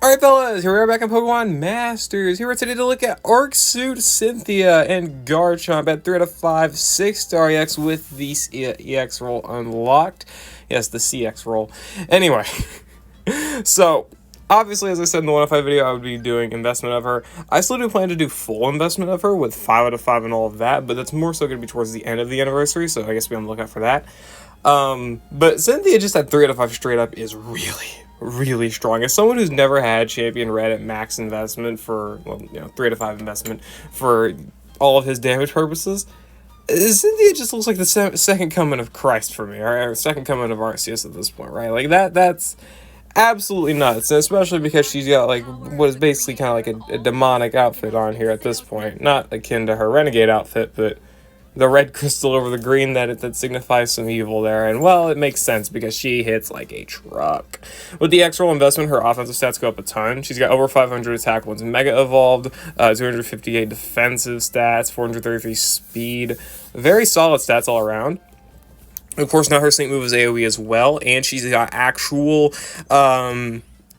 Alright fellas, here we are back on Pokemon Masters. Here we're today to look at Arcsuit, Cynthia, and Garchomp at 3 out of 5, 6-star EX with the EX roll unlocked. Yes, the CX roll. Anyway, so obviously as I said in the 105 video, I would be doing investment of her. I still do plan to do full investment of her with 5 out of 5 and all of that, but that's more so going to be towards the end of the anniversary, so I guess be on the lookout for that. But Cynthia just at 3 out of 5 straight up is really strong. As someone who's never had Champion Red at max investment for, well, 3 out of 5 investment for all of his damage purposes, Cynthia just looks like the second coming of Christ for me, or second coming of Arceus at this point, right? Like, that's absolutely nuts, and especially because she's got, like, what is basically kind of like a demonic outfit on here at this point. Not akin to her Renegade outfit, but the red crystal over the green that signifies some evil there. And, well, it makes sense because she hits like a truck. With the X-Roll investment, her offensive stats go up a ton. She's got over 500 attack once Mega Evolved, 258 defensive stats, 433 speed. Very solid stats all around. Of course, now her sync move is AoE as well, and she's got actual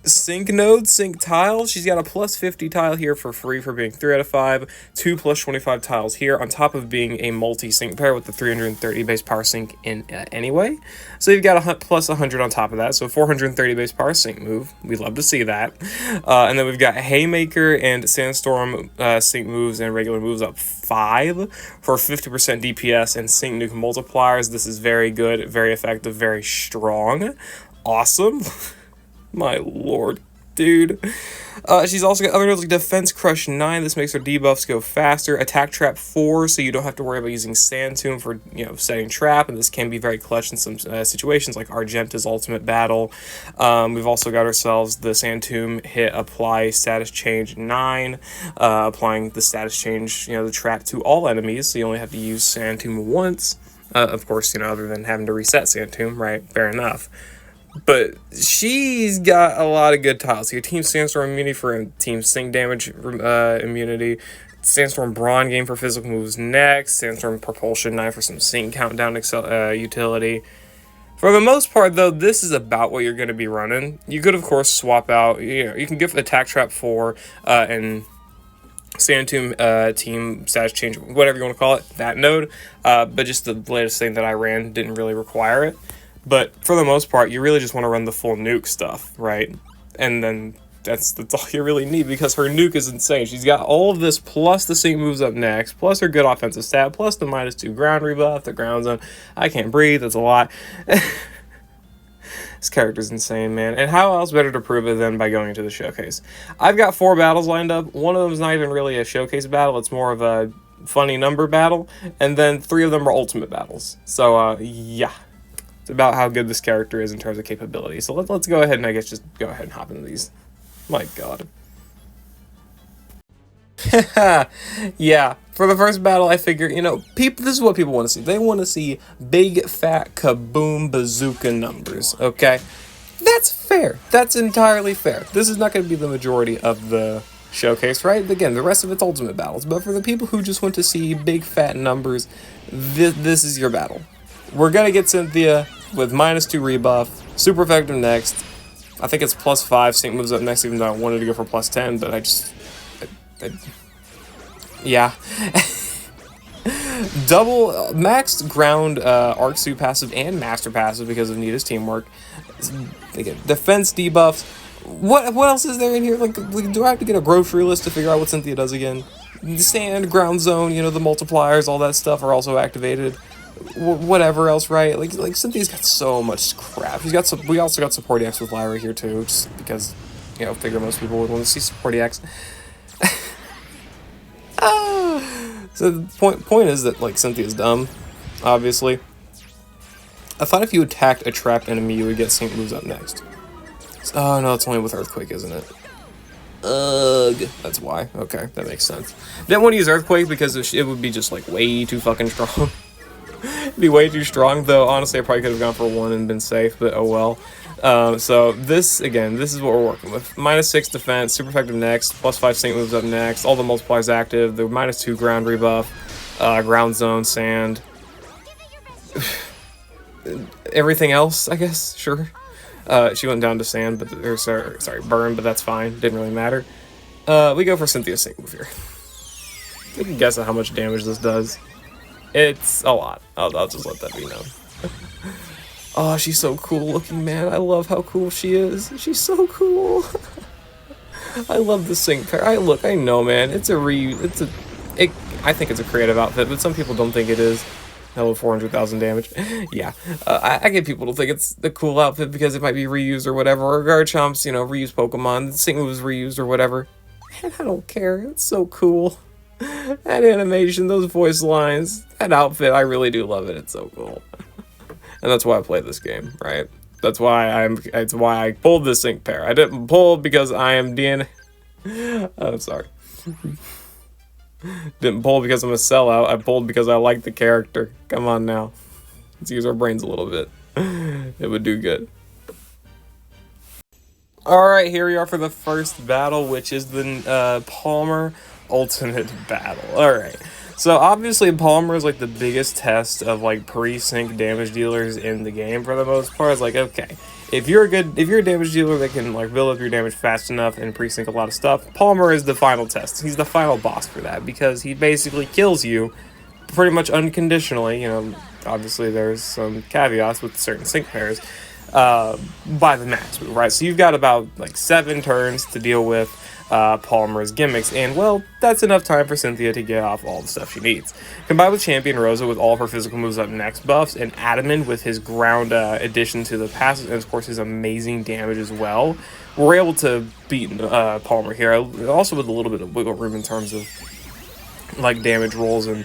sync nodes, sync tiles. She's got a plus 50 tile here for free for being 3 out of 5, 2 plus 25 tiles here, on top of being a multi-sync pair with the 330 base power sync in anyway. So you've got a plus 100 on top of that, so 430 base power sync move. We'd love to see that. And then we've got Haymaker and Sandstorm sync moves and regular moves up 5 for 50% DPS and sync nuke multipliers. This is very good, very effective, very strong. Awesome. My lord, dude. She's also got other nodes like Defense Crush 9. This makes her debuffs go faster. Attack Trap 4, so you don't have to worry about using Sand Tomb for, setting trap. And this can be very clutch in some situations like Argenta's Ultimate Battle. We've also got ourselves the Sand Tomb hit apply status change 9, applying the status change, the trap to all enemies. So you only have to use Sand Tomb once. Of course, other than having to reset Sand Tomb, right? Fair enough. But she's got a lot of good tiles here. Team Sandstorm immunity for team sync damage immunity. Sandstorm Brawn game for physical moves next. Sandstorm Propulsion 9 for some sync countdown utility. For the most part, though, this is about what you're going to be running. You could, of course, swap out. You can give Attack Trap 4 and Sand Tomb team status change, whatever you want to call it, that node. But just the latest thing that I ran didn't really require it. But for the most part, you really just want to run the full nuke stuff, right? And then that's all you really need, because her nuke is insane. She's got all of this, plus the sync moves up next, plus her good offensive stat, plus the -2 ground rebuff, the ground zone. I can't breathe, that's a lot. This character's insane, man. And how else better to prove it than by going into the showcase? I've got 4 battles lined up. One of them is not even really a showcase battle. It's more of a funny number battle. And then 3 of them are ultimate battles. So, yeah. It's about how good this character is in terms of capability. So let's go ahead and I guess just go ahead and hop into these. My god. Yeah, for the first battle, I figure, people, this is what people want to see. They want to see big, fat, kaboom, bazooka numbers, okay? That's fair. That's entirely fair. This is not going to be the majority of the showcase, right? Again, the rest of it's ultimate battles. But for the people who just want to see big, fat numbers, this is your battle. We're going to get Cynthia with -2 rebuff, super effective next. I think it's +5 sync moves up next, even though I wanted to go for +10, but yeah. Double maxed ground Arcsuit passive and Master passive because of Nita's teamwork. They get defense debuffs. What else is there in here? Like, do I have to get a grocery list to figure out what Cynthia does again? The sand, ground zone, the multipliers, all that stuff are also activated. Whatever else, right? Like Cynthia's got so much crap. We also got Support EX with Lyra here too, just because, figure most people would want to see Support EX. So the point is that, like, Cynthia's dumb, obviously. I thought if you attacked a trapped enemy, you would get sync moves up next. Oh no, it's only with Earthquake, isn't it? Ugh. That's why. Okay, that makes sense. Didn't want to use Earthquake because it would be just, like, way too fucking strong. It'd be way too strong, though. Honestly, I probably could have gone for 1 and been safe, but oh well. So this is what we're working with. -6 defense, super effective next, +5 sync moves up next, all the multipliers active, the -2 ground rebuff, ground zone, sand. Everything else, I guess, sure. She went down to sand, but or sorry, burn, but that's fine. Didn't really matter. We go for Cynthia's sync move here. You can guess at how much damage this does. It's a lot. I'll just let that be known. Oh, she's so cool looking, man. I love how cool she is. She's so cool. I love the sync pair. I know, man. I think it's a creative outfit, but some people don't think it is. Hello, 400,000 damage. Yeah, I get people to think it's the cool outfit because it might be reused or whatever, or Garchomp's, you know, reused Pokemon, the sync move was reused or whatever. And I don't care. It's so cool. That animation, those voice lines, that outfit, I really do love it. It's so cool. And that's why I play this game, right? That's why it's why I pulled this sync pair. I didn't pull because I am DNA. I'm sorry. Didn't pull because I'm a sellout. I pulled because I like the character. Come on now. Let's use our brains a little bit. It would do good. Alright, here we are for the first battle, which is the Palmer Ultimate Battle. Alright. So obviously Palmer is like the biggest test of like pre-sync damage dealers in the game for the most part. It's like, okay, if you're a damage dealer that can like build up your damage fast enough and pre-sync a lot of stuff, Palmer is the final test. He's the final boss for that because he basically kills you pretty much unconditionally. You know, obviously there's some caveats with certain sync pairs by the max move, right? So you've got about like 7 turns to deal with Palmer's gimmicks, and well, that's enough time for Cynthia to get off all the stuff she needs. Combined with Champion Rosa with all of her physical moves up next buffs, and Datamine with his ground addition to the passive, and of course his amazing damage as well, we're able to beat Palmer here, also with a little bit of wiggle room in terms of like damage rolls and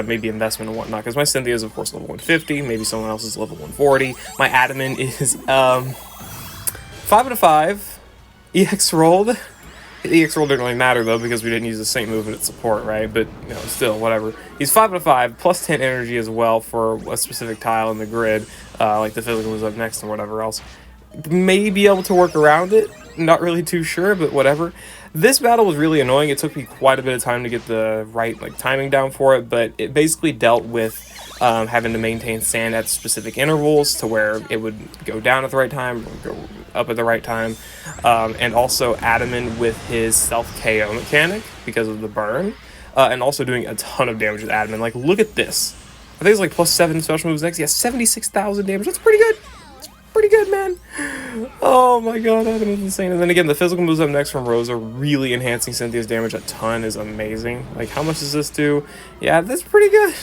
maybe investment and whatnot, because my Cynthia is of course level 150, maybe someone else is level 140. My Datamine is 5 out of 5 EX rolled. The EX roll didn't really matter though because we didn't use the sync move in its support, right? But you know, still, whatever. He's 5 out of 5 plus 10 energy as well for a specific tile in the grid, like the physical was up next and whatever else. May be able to work around it. Not really too sure, but whatever. This battle was really annoying. It took me quite a bit of time to get the right like timing down for it, but it basically dealt with having to maintain sand at specific intervals to where it would go down at the right time, or go up at the right time, and also Datamine with his self-KO mechanic because of the burn, and also doing a ton of damage with Datamine. Like, look at this. I think it's like plus 7 special moves next. Yeah, 76,000 damage. That's pretty good. It's pretty good, man. Oh my god, Datamin's insane. And then again, the physical moves up next from Rosa, really enhancing Cynthia's damage a ton, is amazing. Like, how much does this do? Yeah, that's pretty good.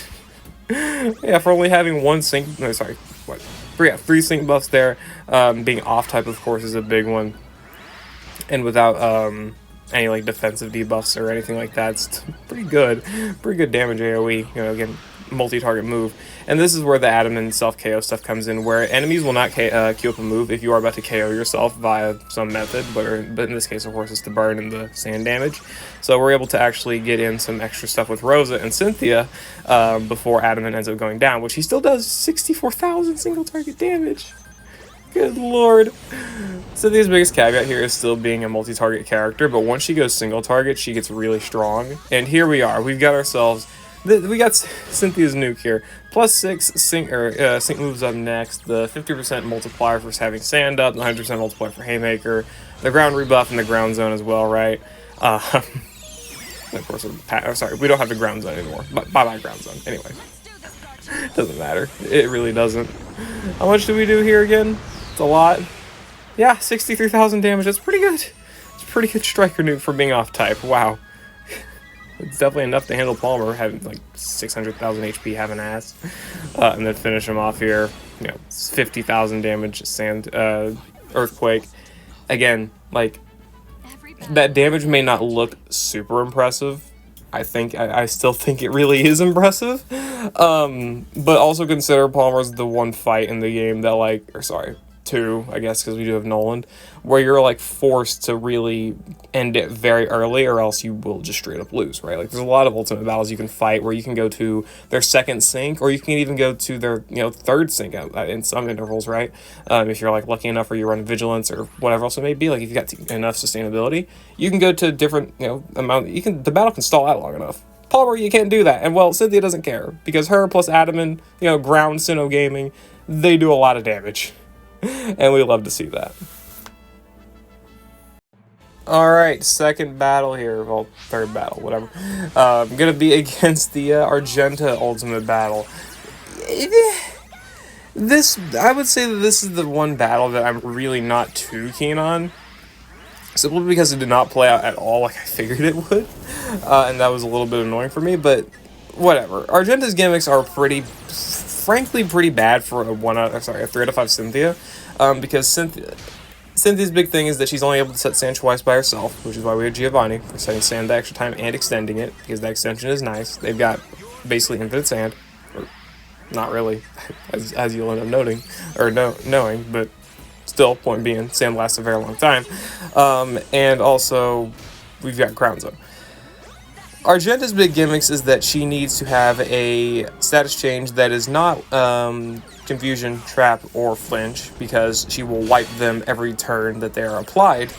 Yeah, for only having one sync, no, sorry, what? Yeah, 3 sync buffs there. Being off type, of course, is a big one, and without any like defensive debuffs or anything like that, it's pretty good damage AOE. You know, again, multi-target move, and this is where the Datamine self-KO stuff comes in, where enemies will not queue up a move if you are about to KO yourself via some method, but in this case, of course, it's the burn and the sand damage. So we're able to actually get in some extra stuff with Rosa and Cynthia before Datamine ends up going down, which he still does 64,000 single target damage. Good lord. Cynthia's biggest caveat here is still being a multi-target character, but once she goes single target, she gets really strong. And here we are. We've got ourselves... We got Cynthia's nuke here. Plus 6 sync moves up next. The 50% multiplier for having sand up. The 100% multiplier for Haymaker. The ground rebuff and the ground zone as well, right? Of course, sorry, we don't have the ground zone anymore. Bye-bye ground zone. Anyway. Doesn't matter. It really doesn't. How much do we do here again? It's a lot. Yeah, 63,000 damage. That's pretty good. It's a pretty good striker nuke for being off type. Wow. It's definitely enough to handle Palmer, having like 600,000 HP, having ass. And then finish him off here. You know, 50,000 damage, sand, earthquake. Again, like, that damage may not look super impressive. I still think it really is impressive. But also consider Palmer's the one fight in the game that, like, or sorry, 2, I guess, because we do have Nolan, where you're like forced to really end it very early or else you will just straight up lose, right? Like, there's a lot of ultimate battles you can fight where you can go to their second sync, or you can even go to their, you know, third sync in some intervals, right? If you're like lucky enough, or you run vigilance or whatever else it may be, like if you've got enough sustainability, you can go to different, you know, the battle can stall out long enough. Palmer, you can't do that, and well, Cynthia doesn't care, because her plus Datamine, you know, ground SINNOH gaming, they do a lot of damage. And we love to see that. Alright, second battle here, well, third battle, whatever. Gonna be against the Argenta Ultimate Battle. I would say that this is the one battle that I'm really not too keen on. Simply because it did not play out at all like I figured it would. And that was a little bit annoying for me, but whatever. Argenta's gimmicks are frankly pretty bad for a 3 out of 5 Cynthia. Because Cynthia's big thing is that she's only able to set sand twice by herself, which is why we have Giovanni for setting sand the extra time and extending it, because that extension is nice. They've got basically infinite sand. Or not really, as you'll end up knowing, but still, point being, sand lasts a very long time. And also, we've got Ground Zone. Argenta's big gimmicks is that she needs to have a status change that is not Confusion, Trap, or Flinch, because she will wipe them every turn that they are applied.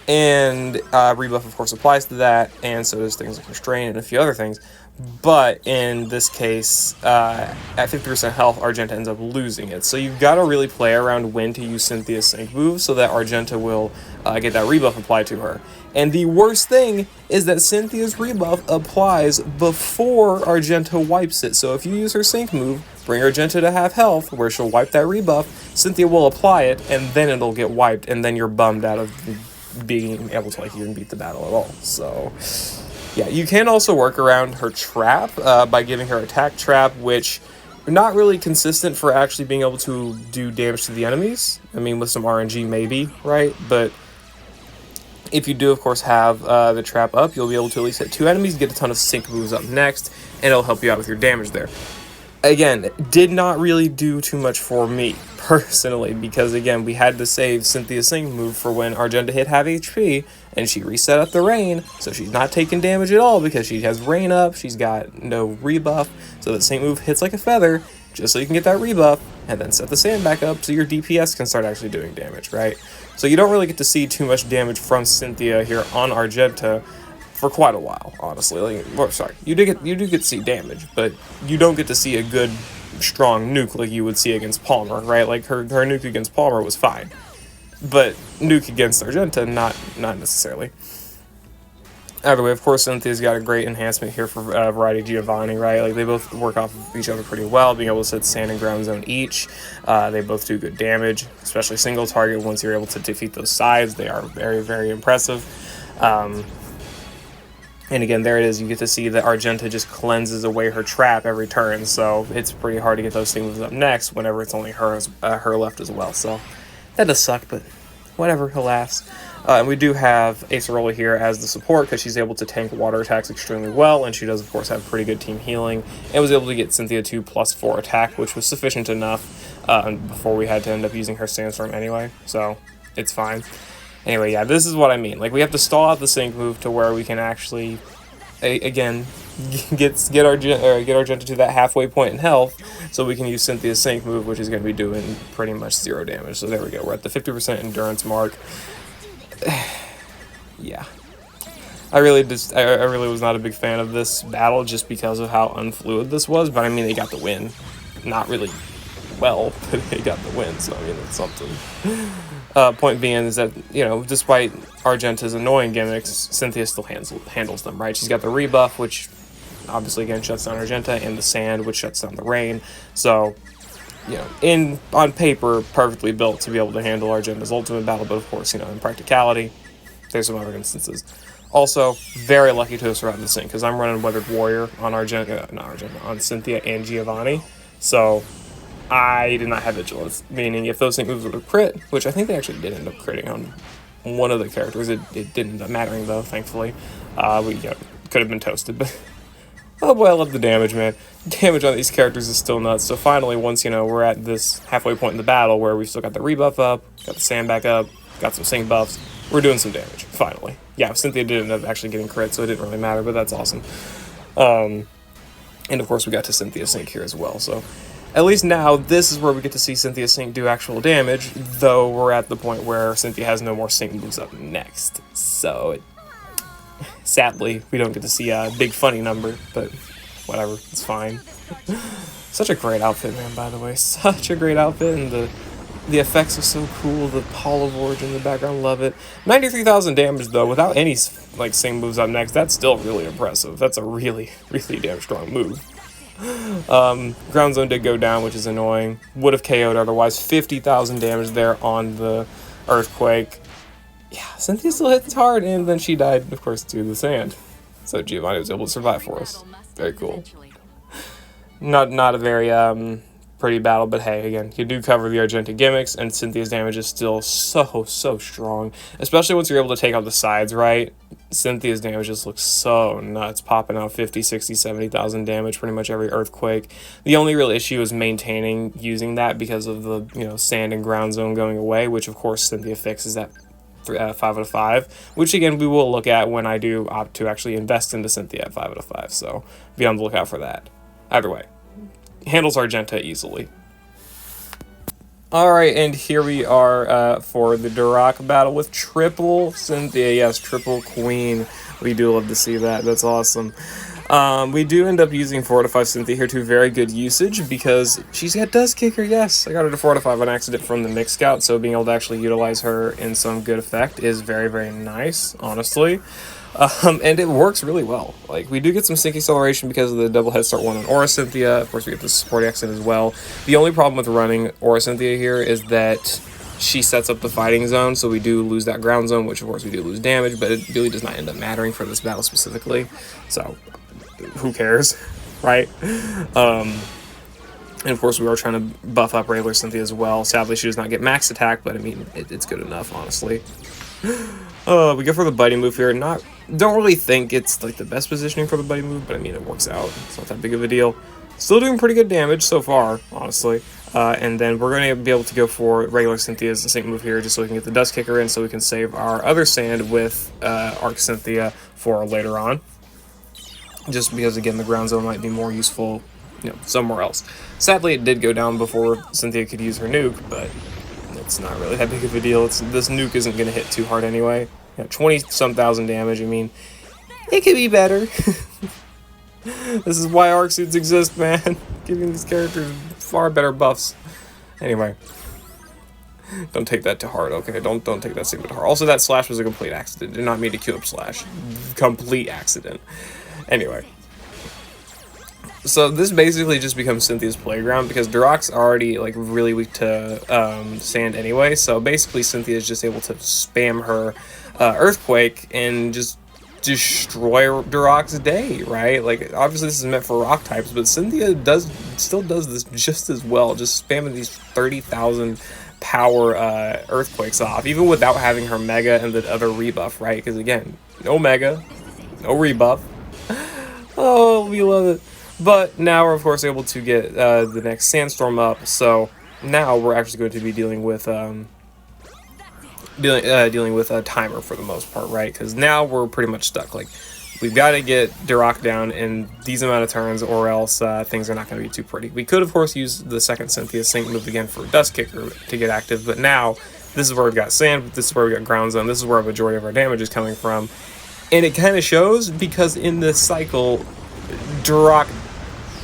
And Rebuff, of course, applies to that, and so does things like Restrain and a few other things. But in this case, at 50% health, Argenta ends up losing it. So you've got to really play around when to use Cynthia's Sync move so that Argenta will get that rebuff applied to her. And the worst thing is that Cynthia's rebuff applies before Argenta wipes it. So if you use her Sync move, bring Argenta to half health, where she'll wipe that rebuff, Cynthia will apply it, and then it'll get wiped, and then you're bummed out of being able to even beat the battle at all. So yeah, you can also work around her trap by giving her attack trap, which are not really consistent for actually being able to do damage to the enemies. I mean, with some RNG maybe, right? But if you do, of course, have the trap up, you'll be able to at least hit 2 enemies, get a ton of sync moves up next, and it'll help you out with your damage there. Again, did not really do too much for me, personally, because, again, we had to save Cynthia's Sync move for when Argenta hit half HP, and she reset up the rain, so she's not taking damage at all because she has rain up, she's got no rebuff, so the Sync move hits like a feather, just so you can get that rebuff, and then set the sand back up so your DPS can start actually doing damage, right? So you don't really get to see too much damage from Cynthia here on Argenta for quite a while, honestly. You do get to see damage, but you don't get to see a good, strong nuke like you would see against Palmer, right? Like her nuke against Palmer was fine, but nuke against Argenta, not necessarily. Either way, of course, Cynthia's got a great enhancement here for Variety Giovanni, right? Like, they both work off of each other pretty well, being able to set Sand and Ground Zone each. They both do good damage, especially single target. Once you're able to defeat those sides, they are very, very impressive. And again, there it is. You get to see that Argenta just cleanses away her trap every turn, so it's pretty hard to get those things up next whenever it's only her left as well. So that does suck, but whatever, alas. And we do have Acerola here as the support because she's able to tank water attacks extremely well, and she does, of course, have pretty good team healing, and was able to get Cynthia to +4 attack, which was sufficient enough before we had to end up using her Sandstorm anyway, so it's fine. Anyway, yeah, this is what I mean. Like, we have to stall out the sync move to where we can actually, again, get Argenta to that halfway point in health, so we can use Cynthia's sync move, which is going to be doing pretty much 0 damage. So there we go. We're at the 50% endurance mark. Yeah. I really was not a big fan of this battle just because of how unfluid this was, but I mean, they got the win. Not really well, but they got the win, so I mean, it's something. Point being is that, you know, despite Argenta's annoying gimmicks, Cynthia still handles them, right? She's got the rebuff, which obviously, again, shuts down Argenta, and the sand, which shuts down the rain. So, you know, on paper, perfectly built to be able to handle Argenta's ultimate battle, but of course, you know, in practicality, there's some other instances. Also, very lucky to have surrounded the sync, because I'm running Weathered Warrior on on Cynthia and Giovanni, so I did not have Vigilance, meaning if those sync moves would have crit, which I think they actually did end up critting on one of the characters, it didn't end up mattering though, thankfully. We could have been toasted, but oh boy, I love the damage, man. Damage on these characters is still nuts, so finally, once, you know, we're at this halfway point in the battle where we've still got the rebuff up, got the sand back up, got some sync buffs, we're doing some damage, finally. Yeah, Cynthia did end up actually getting crit, so it didn't really matter, but that's awesome. And of course, we got to Cynthia sync here as well, so at least now, this is where we get to see Cynthia sync do actual damage, though we're at the point where Cynthia has no more sync moves up next. So, sadly, we don't get to see a big funny number, but whatever, it's fine. Such a great outfit, man, by the way. Such a great outfit, and The effects are so cool. The Hall of Origin in the background, love it. 93,000 damage though, without any like same moves up next. That's still really impressive. That's a really, really damn strong move. Ground Zone did go down, which is annoying. Would have KO'd otherwise. 50,000 damage there on the Earthquake. Yeah, Cynthia still hits hard, and then she died, of course, to the sand. So Giovanni was able to survive for us. Very cool. Not a very pretty battle, but hey, again, you do cover the Argenta gimmicks, and Cynthia's damage is still so strong, especially once you're able to take out the sides right. Cynthia's damage just looks so nuts, popping out 50, 60, 70,000 damage pretty much every Earthquake. The only real issue is maintaining using that because of the, you know, sand and ground zone going away, which of course Cynthia fixes that 5 out of 5, which again we will look at when I do opt to actually invest into Cynthia at 5 out of 5, so be on the lookout for that. Either way, handles Argenta easily. Alright, and here we are for the Duroc battle with triple Cynthia. Yes, triple queen. We do love to see that. That's awesome. We do end up using 4 to 5 Cynthia here to very good usage because she's got Dust Kicker. Yes, I got her to 4 to 5 on accident from the Mix Scout, so being able to actually utilize her in some good effect is very, very nice, honestly. And it works really well. Like, we do get some sync acceleration because of the double head start 1 on Aura Cynthia. Of course, we get the support accent as well. The only problem with running Aura Cynthia here is that she sets up the fighting zone, so we do lose that ground zone, which of course we do lose damage, but it really does not end up mattering for this battle specifically. So, who cares, right? And of course, we are trying to buff up regular Cynthia as well. Sadly, she does not get max attack, but I mean, it's good enough, honestly. We go for the Buddy move here. Don't really think it's like the best positioning for the Buddy move, but I mean, it works out. It's not that big of a deal. Still doing pretty good damage so far, honestly. And then we're going to be able to go for regular Cynthia's sync move here, just so we can get the Dust Kicker in, so we can save our other sand with Arc Cynthia for later on. Just because, again, the ground zone might be more useful, you know, somewhere else. Sadly, it did go down before Cynthia could use her nuke, but it's not really that big of a deal. This nuke isn't going to hit too hard anyway. You know, 20-some thousand damage. I mean, it could be better. This is why arc suits exist, man. Giving these characters far better buffs. Anyway, don't take that to heart, okay? Don't take that statement to heart. Also, that slash was a complete accident. Did not mean to queue up slash. Complete accident. Anyway. So this basically just becomes Cynthia's playground because Duroc's already like really weak to sand anyway. So basically Cynthia is just able to spam her Earthquake and just destroy Duroc's day, right? Like, obviously this is meant for rock types, but Cynthia still does this just as well, just spamming these 30,000 power Earthquakes off, even without having her Mega and the other rebuff, right? Because again, no Mega, no rebuff. Oh, we love it. But now we're of course able to get the next Sandstorm up, so now we're actually going to be dealing with a timer for the most part, right? Because now we're pretty much stuck. Like, we've got to get Duroc down in these amount of turns, or else things are not going to be too pretty. We could, of course, use the second Cynthia sync move again for Dust Kicker to get active, but now this is where we've got Sand, this is where we got Ground Zone, this is where a majority of our damage is coming from. And it kind of shows because in this cycle, Duroc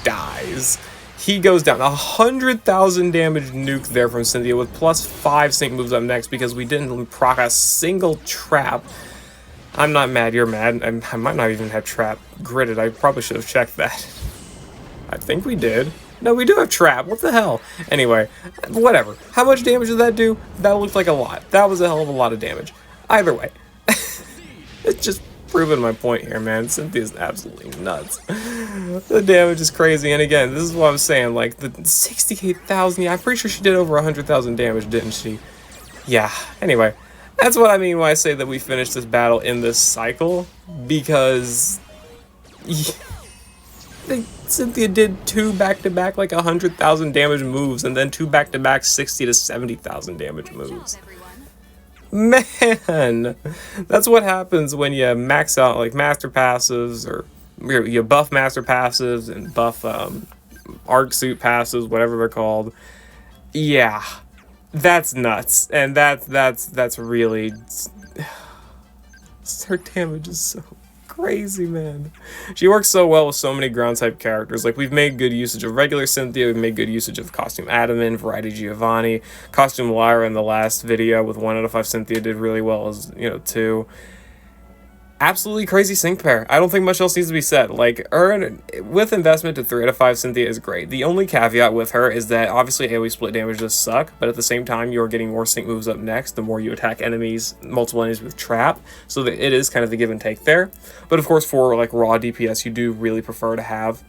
dies. He goes down. 100,000 damage nuke there from Cynthia with +5 sync moves up next because we didn't proc a single trap. I'm not mad, you're mad. I might not even have trap gridded. I probably should have checked that. I think we did. No, we do have trap. What the hell? Anyway, whatever. How much damage did that do? That looked like a lot. That was a hell of a lot of damage. Either way. It's just proving my point here, man. Cynthia's absolutely nuts. The damage is crazy, and again, this is what I'm saying, like, the 68,000, yeah, I'm pretty sure she did over 100,000 damage, didn't she? Yeah, anyway, that's what I mean when I say that we finished this battle in this cycle, because Cynthia did 2 back-to-back, like, 100,000 damage moves, and then 2 back-to-back 60 to 70,000 damage moves. Man, that's what happens when you max out like master passives, or you buff master passives and buff arc suit passives, whatever they're called. Yeah, that's nuts, and that's really, her damage is so crazy, man. She works so well with so many ground type characters. Like, we've made good usage of regular Cynthia, we've made good usage of costume Datamine, variety Giovanni, costume Lyra in the last video with 1 out of 5 Cynthia did really well as, you know, 2. Absolutely crazy sync pair. I don't think much else needs to be said. Like, with investment to 3 out of 5, Cynthia is great. The only caveat with her is that obviously AoE split damage does suck, but at the same time, you're getting more sync moves up next the more you attack enemies, multiple enemies with trap, so that it is kind of the give and take there. But of course, for like raw DPS, you do really prefer to have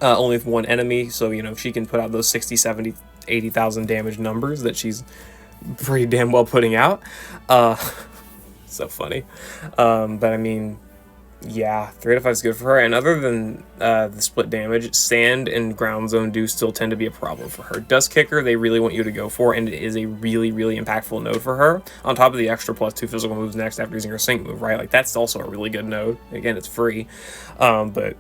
only 1 enemy, so, you know, she can put out those 60, 70, 80,000 damage numbers that she's pretty damn well putting out. So funny. But I mean, yeah, 3 out of 5 is good for her. And other than the split damage, Sand and Ground Zone do still tend to be a problem for her. Dust Kicker, they really want you to go for, and it is a really, really impactful node for her. On top of the extra +2 physical moves next after using her sync move, right? Like, that's also a really good node. Again, it's free. But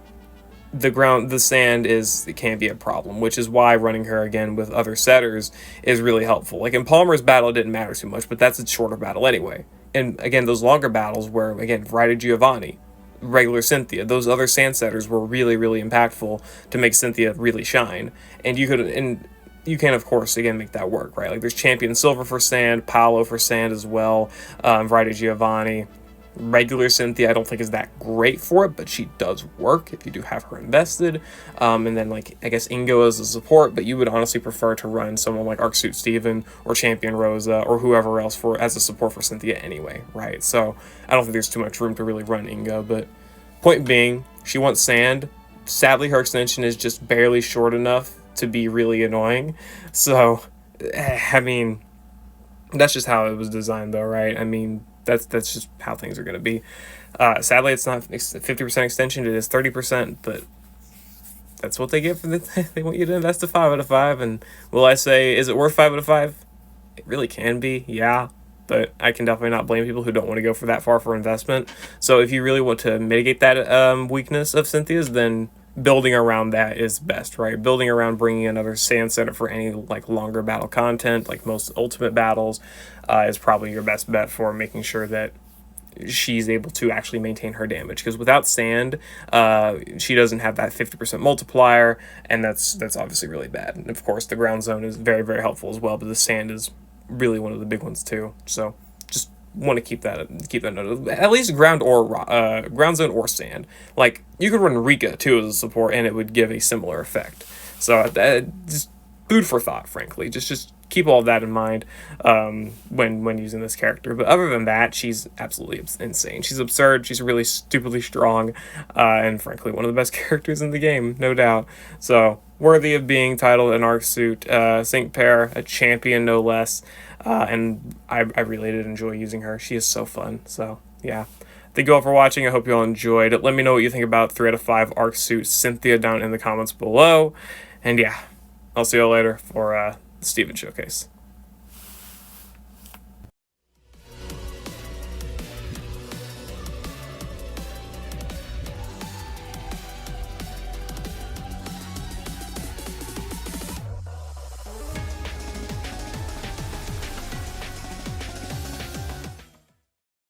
the sand it can be a problem, which is why running her again with other setters is really helpful. Like in Palmer's battle, it didn't matter too much, but that's a shorter battle anyway. And again, those longer battles where, again, variety Giovanni, regular Cynthia, those other sand setters were really, really impactful to make Cynthia really shine. And you can, of course, again, make that work, right? Like, there's Champion Silver for sand, Paolo for sand as well, variety Giovanni. Regular Cynthia, I don't think is that great for it, but she does work if you do have her invested. And then, like, I guess Ingo as a support, but you would honestly prefer to run someone like Arcsuit Steven or Champion Rosa or whoever else as a support for Cynthia anyway, right? So I don't think there's too much room to really run Ingo, but point being, she wants sand. Sadly, her extension is just barely short enough to be really annoying. So, I mean, that's just how it was designed though, right? I mean, that's just how things are going to be. Sadly, it's not 50% extension, it is 30%, but that's what they get for they want you to invest a 5 out of 5, and will I say, is it worth 5 out of 5? It really can be, yeah, but I can definitely not blame people who don't want to go for that far for investment. So if you really want to mitigate that weakness of Cynthia's, then building around that is best, right? Building around bringing another sand center for any like longer battle content, like most ultimate battles, is probably your best bet for making sure that she's able to actually maintain her damage. Because without sand, she doesn't have that 50% multiplier, and that's obviously really bad. And of course, the ground zone is very, very helpful as well, but the sand is really one of the big ones too. So just want to keep that note. At least ground zone or sand. Like, you could run Rika too as a support, and it would give a similar effect. So just food for thought, frankly. Just keep all of that in mind when using this character. But other than that, she's absolutely insane. She's absurd. She's really stupidly strong, and frankly, one of the best characters in the game, no doubt. So worthy of being titled an Arcsuit sync pair, a champion no less. And I really did enjoy using her. She is so fun. So, yeah. Thank you all for watching. I hope you all enjoyed. Let me know what you think about 3 out of 5 Arcsuit Cynthia down in the comments below. And yeah, I'll see you all later for the Steven Showcase.